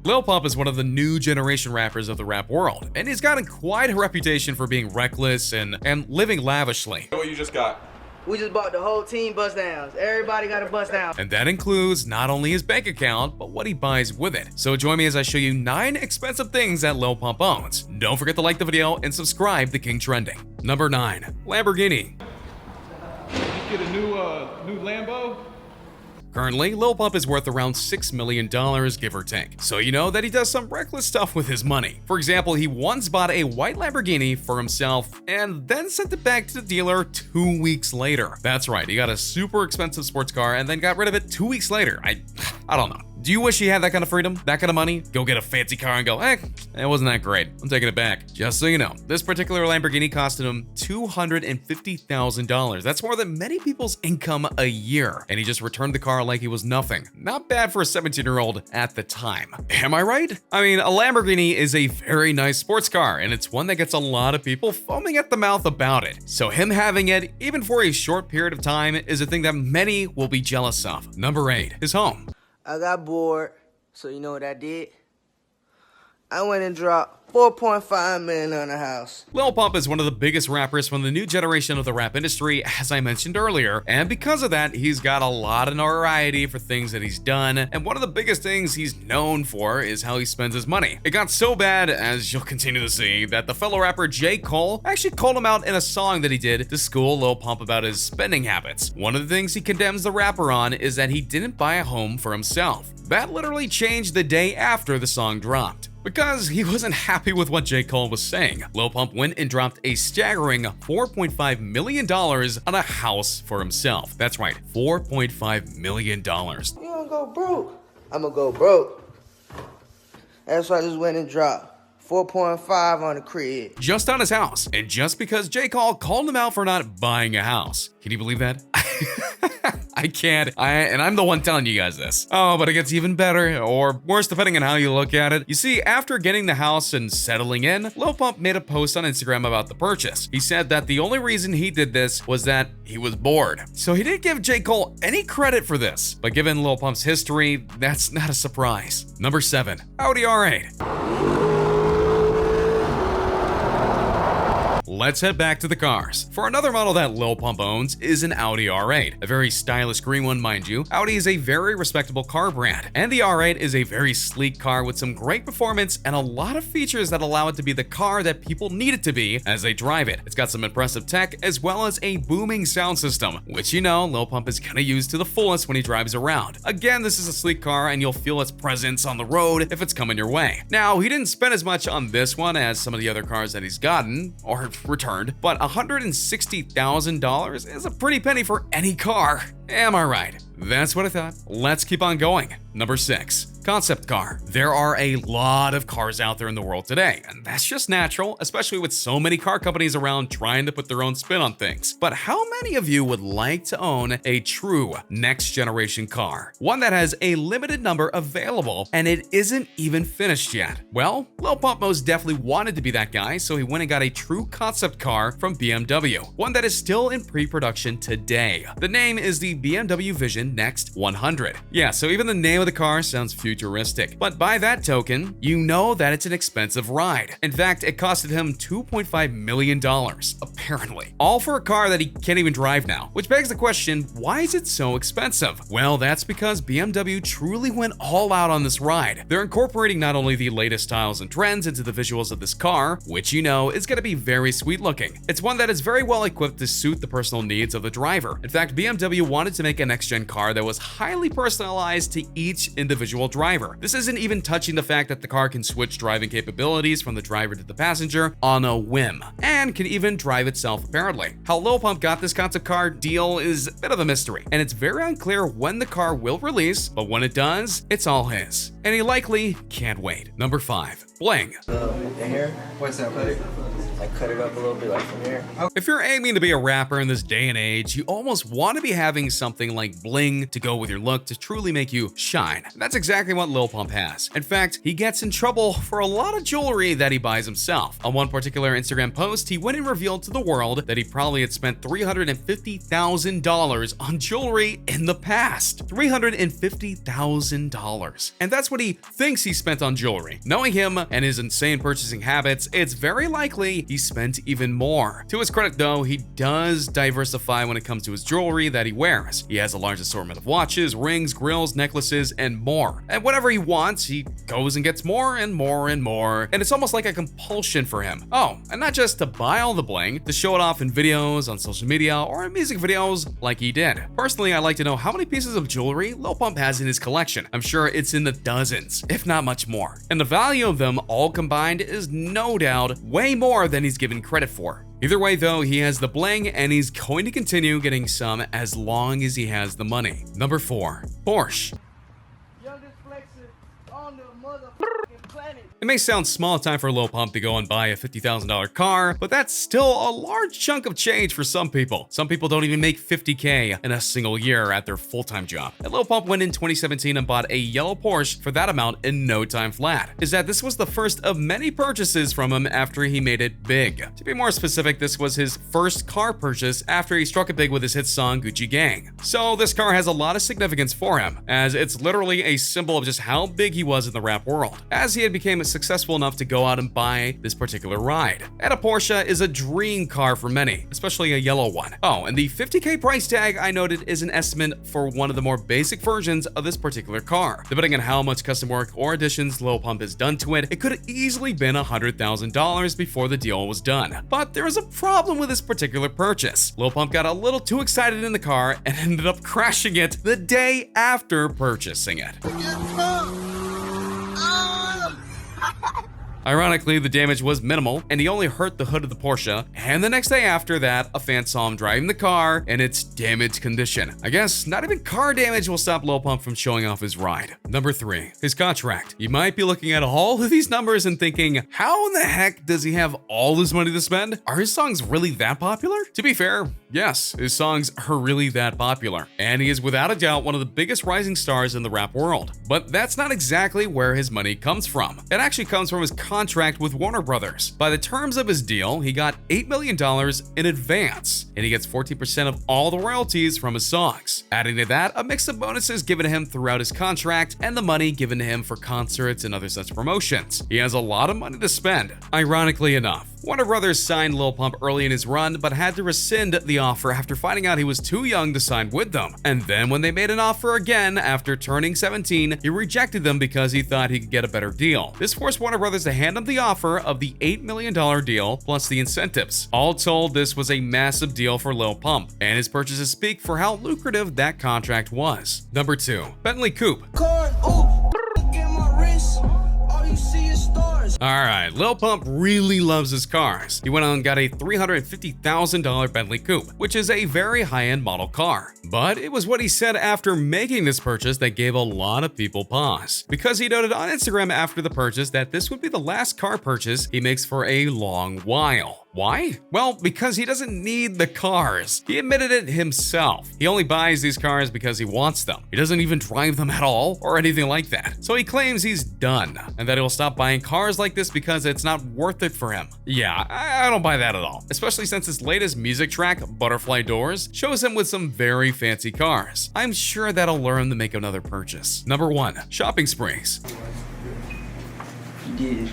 Lil Pump is one of the new generation rappers of the rap world, and he's gotten quite a reputation for being reckless and living lavishly. What you just got? We just bought the whole team bust downs. Everybody got a bust down. And that includes not only his bank account, but what he buys with it. So join me as I show you 9 expensive things that Lil Pump owns. Don't forget to like the video and subscribe to King Trending. Number 9. Lamborghini. Just get a new Lambo? Currently, Lil Pump is worth around $6 million, give or take. So you know that he does some reckless stuff with his money. For example, he once bought a white Lamborghini for himself and then sent it back to the dealer 2 weeks later. That's right, he got a super expensive sports car and then got rid of it 2 weeks later. I don't know. Do you wish you had that kind of freedom? That kind of money? Go get a fancy car and go, it wasn't that great. I'm taking it back. Just so you know, this particular Lamborghini costed him $250,000. That's more than many people's income a year. And he just returned the car like he was nothing. Not bad for a 17-year-old at the time. Am I right? I mean, a Lamborghini is a very nice sports car, and it's one that gets a lot of people foaming at the mouth about it. So him having it, even for a short period of time, is a thing that many will be jealous of. Number 8, his home. I got bored, so you know what I did? I went and dropped $4.5 million on the house. Lil Pump is one of the biggest rappers from the new generation of the rap industry, as I mentioned earlier, and because of that, he's got a lot of notoriety for things that he's done, and one of the biggest things he's known for is how he spends his money. It got so bad, as you'll continue to see, that the fellow rapper J. Cole actually called him out in a song that he did to school Lil Pump about his spending habits. One of the things he condemns the rapper on is that he didn't buy a home for himself. That literally changed the day after the song dropped. Because he wasn't happy with what J. Cole was saying, Lil Pump went and dropped a staggering $4.5 million on a house for himself. That's right, $4.5 million. You don't go broke. I'm gonna go broke. That's why I just went and dropped 4.5 on the crib. Just on his house. And just because J. Cole called him out for not buying a house. Can you believe that? I can't, and I'm the one telling you guys this. Oh, but it gets even better, or worse depending on how you look at it. You see, after getting the house and settling in, Lil Pump made a post on Instagram about the purchase. He said that the only reason he did this was that he was bored. So he didn't give J. Cole any credit for this, but given Lil Pump's history, that's not a surprise. Number 7, Audi R8. Let's head back to the cars. For another model that Lil Pump owns is an Audi R8. A very stylish green one, mind you. Audi is a very respectable car brand, and the R8 is a very sleek car with some great performance and a lot of features that allow it to be the car that people need it to be as they drive it. It's got some impressive tech as well as a booming sound system, which you know Lil Pump is gonna use to the fullest when he drives around. Again, this is a sleek car and you'll feel its presence on the road if it's coming your way. Now, he didn't spend as much on this one as some of the other cars that he's gotten, or returned, but $160,000 is a pretty penny for any car. Am I right? That's what I thought. Let's keep on going. Number 6, concept car. There are a lot of cars out there in the world today, and that's just natural, especially with so many car companies around trying to put their own spin on things. But how many of you would like to own a true next generation car? One that has a limited number available and it isn't even finished yet. Well, Lil Pump most definitely wanted to be that guy, so he went and got a true concept car from BMW, one that is still in pre-production today. The name is the BMW Vision Next 100. Yeah, so even the name of the car sounds futuristic, but by that token, you know that it's an expensive ride. In fact, it costed him $2.5 million, apparently. All for a car that he can't even drive now, which begs the question, why is it so expensive? Well, that's because BMW truly went all out on this ride. They're incorporating not only the latest styles and trends into the visuals of this car, which you know is going to be very sweet looking. It's one that is very well equipped to suit the personal needs of the driver. In fact, BMW wanted to make a next-gen car that was highly personalized to each individual driver. This isn't even touching the fact that the car can switch driving capabilities from the driver to the passenger on a whim, and can even drive itself apparently. How Lil Pump got this concept car deal is a bit of a mystery, and it's very unclear when the car will release, but when it does, it's all his. And he likely can't wait. Number 5, bling. The hair? What's that, buddy? like cut it up a little bit like from here. If you're aiming to be a rapper in this day and age, you almost want to be having something like bling to go with your look to truly make you shine. And that's exactly what Lil Pump has. In fact, he gets in trouble for a lot of jewelry that he buys himself. On one particular Instagram post, he went and revealed to the world that he probably had spent $350,000 on jewelry in the past. $350,000. And that's what he thinks he spent on jewelry. Knowing him and his insane purchasing habits, it's very likely he spent even more. To his credit though, he does diversify when it comes to his jewelry that he wears. He has a large assortment of watches, rings, grills, necklaces, and more. And whatever he wants, he goes and gets more and more and more. And it's almost like a compulsion for him. Oh, and not just to buy all the bling, to show it off in videos, on social media, or in music videos like he did. Personally, I'd like to know how many pieces of jewelry Lil Pump has in his collection. I'm sure it's in the dozens, if not much more. And the value of them all combined is no doubt way more than he's given credit for. Either way though, he has the bling and he's going to continue getting some as long as he has the money. Number 4, Porsche. Youngest flexer on the motherfucking planet. It may sound small time for Lil Pump to go and buy a $50,000 car, but that's still a large chunk of change for some people. Some people don't even make $50K in a single year at their full-time job. And Lil Pump went in 2017 and bought a yellow Porsche for that amount in no time flat. Is that this was the first of many purchases from him after he made it big. To be more specific, this was his first car purchase after he struck it big with his hit song Gucci Gang. So this car has a lot of significance for him, as it's literally a symbol of just how big he was in the rap world, as he had become successful enough to go out and buy this particular ride. And a Porsche is a dream car for many, especially a yellow one. Oh, and the $50K price tag I noted is an estimate for one of the more basic versions of this particular car. Depending on how much custom work or additions Lil Pump has done to it, it could have easily been $100,000 before the deal was done. But there is a problem with this particular purchase. Lil Pump got a little too excited in the car and ended up crashing it the day after purchasing it. Ironically, the damage was minimal, and he only hurt the hood of the Porsche, and the next day after that, a fan saw him driving the car in its damaged condition. I guess not even car damage will stop Lil Pump from showing off his ride. Number 3, his contract. You might be looking at all of these numbers and thinking, how in the heck does he have all this money to spend? Are his songs really that popular? To be fair, yes, his songs are really that popular, and he is without a doubt one of the biggest rising stars in the rap world. But that's not exactly where his money comes from. It actually comes from his contract with Warner Brothers. By the terms of his deal, he got $8 million in advance, and he gets 14% of all the royalties from his songs. Adding to that, a mix of bonuses given to him throughout his contract and the money given to him for concerts and other such promotions. He has a lot of money to spend. Ironically enough, Warner Brothers signed Lil Pump early in his run, but had to rescind the offer after finding out he was too young to sign with them. And then when they made an offer again after turning 17, he rejected them because he thought he could get a better deal. This forced Warner Brothers to hand him the offer of the $8 million deal plus the incentives. All told, this was a massive deal for Lil Pump, and his purchases speak for how lucrative that contract was. Number 2, Bentley Coupe. Alright, Lil Pump really loves his cars. He went out and got a $350,000 Bentley Coupe, which is a very high-end model car. But it was what he said after making this purchase that gave a lot of people pause, because he noted on Instagram after the purchase that this would be the last car purchase he makes for a long while. Why? Well, because he doesn't need the cars. He admitted it himself. He only buys these cars because he wants them. He doesn't even drive them at all or anything like that. So he claims he's done and that he'll stop buying cars like this because it's not worth it for him. Yeah, I don't buy that at all, especially since his latest music track, Butterfly Doors, shows him with some very fancy cars. I'm sure that'll lure him to make another purchase. Number 1, shopping sprees. You did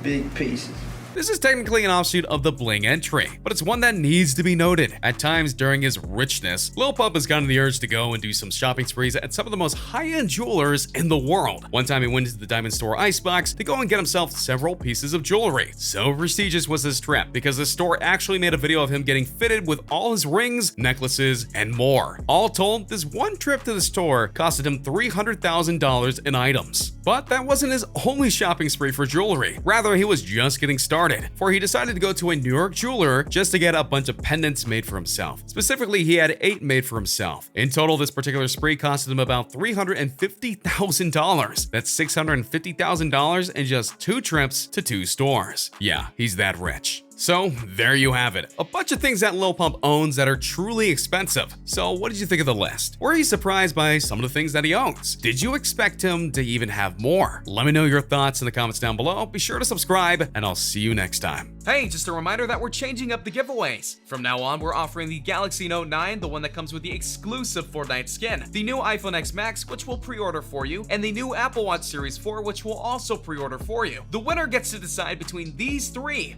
big pieces. This is technically an offshoot of the bling entry, but it's one that needs to be noted. At times during his richness, Lil Pump has gotten the urge to go and do some shopping sprees at some of the most high-end jewelers in the world. One time he went into the diamond store Icebox to go and get himself several pieces of jewelry. So prestigious was this trip because the store actually made a video of him getting fitted with all his rings, necklaces, and more. All told, this one trip to the store costed him $300,000 in items. But that wasn't his only shopping spree for jewelry. Rather, he was just getting started, for he decided to go to a New York jeweler just to get a bunch of pendants made for himself. Specifically, he had 8 made for himself. In total, this particular spree costed him about $350,000. That's $650,000 in just 2 trips to 2 stores. Yeah, he's that rich. So there you have it. A bunch of things that Lil Pump owns that are truly expensive. So what did you think of the list? Were you surprised by some of the things that he owns? Did you expect him to even have more? Let me know your thoughts in the comments down below. Be sure to subscribe, and I'll see you next time. Hey, just a reminder that we're changing up the giveaways. From now on, we're offering the Galaxy Note 9, the one that comes with the exclusive Fortnite skin, the new iPhone X Max, which we'll pre-order for you, and the new Apple Watch Series 4, which we'll also pre-order for you. The winner gets to decide between these three.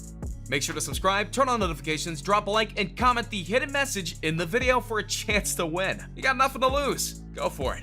Make sure to subscribe, turn on notifications, drop a like, and comment the hidden message in the video for a chance to win. You got nothing to lose. Go for it.